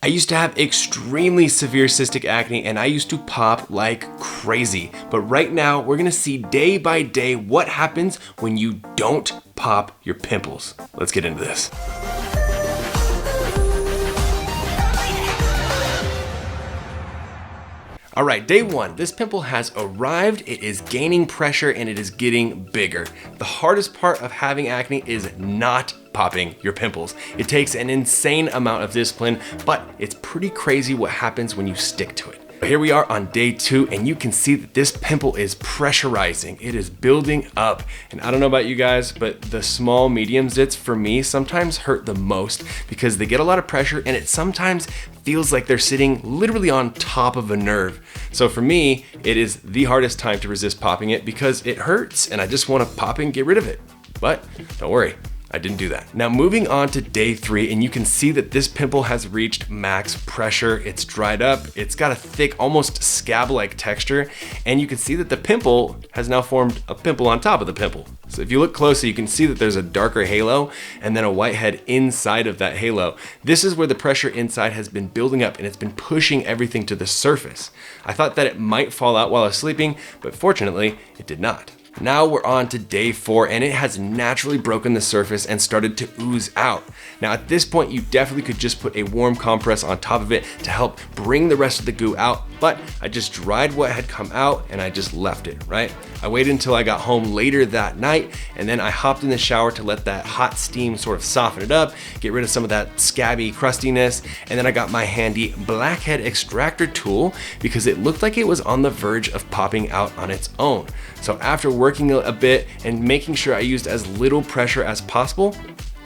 I used to have extremely severe cystic acne and I used to pop like crazy. But right now, we're gonna see day by day what happens when you don't pop your pimples. Let's get into this. All right, day one, this pimple has arrived, it is gaining pressure and it is getting bigger. The hardest part of having acne is not popping your pimples. It takes an insane amount of discipline, but it's pretty crazy what happens when you stick to it. Here we are on day two and you can see that this pimple is pressurizing. It is building up. And I don't know about you guys, but the small medium zits for me sometimes hurt the most because they get a lot of pressure and it sometimes feels like they're sitting literally on top of a nerve. So for me, it is the hardest time to resist popping it because it hurts and I just want to pop it and get rid of it. But don't worry, I didn't do that. Now moving on to day three, and you can see that this pimple has reached max pressure. It's dried up, it's got a thick, almost scab-like texture, and you can see that the pimple has now formed a pimple on top of the pimple. So if you look closely, you can see that there's a darker halo and then a white head inside of that halo. This is where the pressure inside has been building up and it's been pushing everything to the surface. I thought that it might fall out while I was sleeping, but fortunately, it did not. Now we're on to day four and it has naturally broken the surface and started to ooze out. Now at this point, you definitely could just put a warm compress on top of it to help bring the rest of the goo out, but I just dried what had come out and I just left it, right? I waited until I got home later that night and then I hopped in the shower to let that hot steam sort of soften it up, get rid of some of that scabby crustiness, and then I got my handy blackhead extractor tool because it looked like it was on the verge of popping out on its own. So after working a bit and making sure I used as little pressure as possible,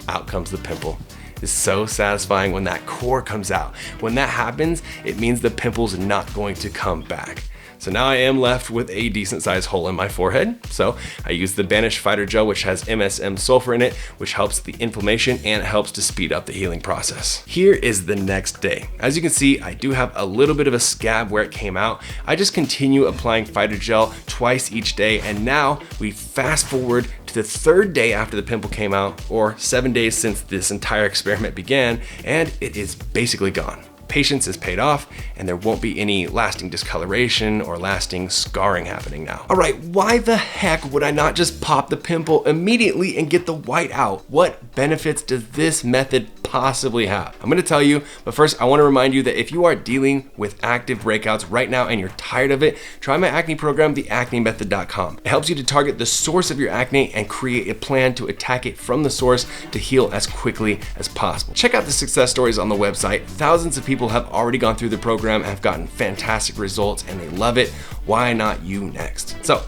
out comes the pimple. It's so satisfying when that core comes out. When that happens, it means the pimple's not going to come back. So now I am left with a decent sized hole in my forehead. So I use the Banish Fighter Gel, which has MSM sulfur in it, which helps the inflammation and helps to speed up the healing process. Here is the next day. As you can see, I do have a little bit of a scab where it came out. I just continue applying Fighter Gel twice each day. And now we fast forward to the third day after the pimple came out, or 7 days since this entire experiment began, and it is basically gone. Patience is paid off and there won't be any lasting discoloration or lasting scarring happening now. All right, why the heck would I not just pop the pimple immediately and get the white out? What benefits does this method possibly have? I'm gonna tell you, but first I wanna remind you that if you are dealing with active breakouts right now and you're tired of it, try my acne program, theacnemethod.com. It helps you to target the source of your acne and create a plan to attack it from the source to heal as quickly as possible. Check out the success stories on the website. Thousands of people have already gone through the program and have gotten fantastic results and they love it. Why not you next? So,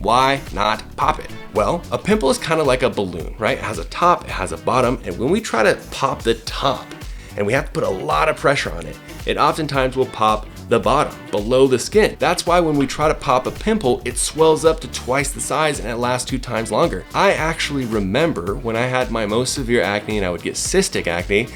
why not pop it? Well, a pimple is kind of like a balloon, right? It has a top, it has a bottom, and when we try to pop the top and we have to put a lot of pressure on it, it oftentimes will pop the bottom, below the skin. That's why when we try to pop a pimple, it swells up to twice the size and it lasts 2 times longer. I actually remember when I had my most severe acne and I would get cystic acne,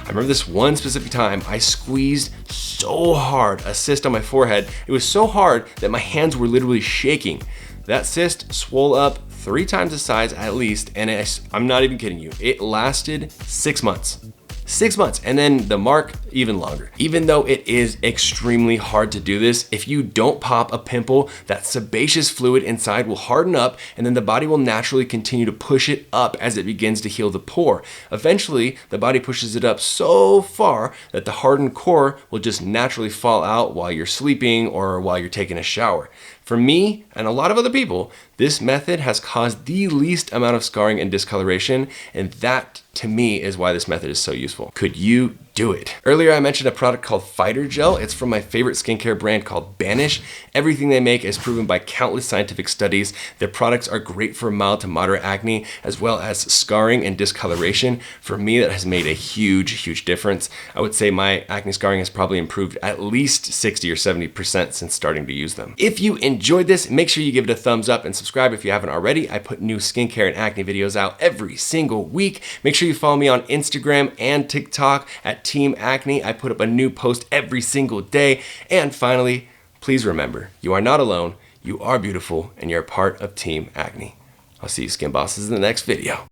I remember this one specific time I squeezed so hard a cyst on my forehead. It was so hard that my hands were literally shaking. That cyst swole up 3 times the size at least, and I'm not even kidding you, it lasted 6 months. 6 months, and then the mark even longer. Even though it is extremely hard to do this, if you don't pop a pimple, that sebaceous fluid inside will harden up and then the body will naturally continue to push it up as it begins to heal the pore. Eventually, the body pushes it up so far that the hardened core will just naturally fall out while you're sleeping or while you're taking a shower. For me and a lot of other people, this method has caused the least amount of scarring and discoloration, and that to me is why this method is so useful. Could you do it? Earlier I mentioned a product called Fighter Gel. It's from my favorite skincare brand called Banish. Everything they make is proven by countless scientific studies. Their products are great for mild to moderate acne, as well as scarring and discoloration. For me, that has made a huge difference. I would say my acne scarring has probably improved at least 60 or 70% since starting to use them. If you enjoyed this, make sure you give it a thumbs up and subscribe if you haven't already. I put new skincare and acne videos out every single week. Make sure you follow me on Instagram and TikTok at Team Acne. I put up a new post every single day. And finally, please remember, you are not alone, you are beautiful, and you're a part of Team Acne. I'll see you skin bosses in the next video.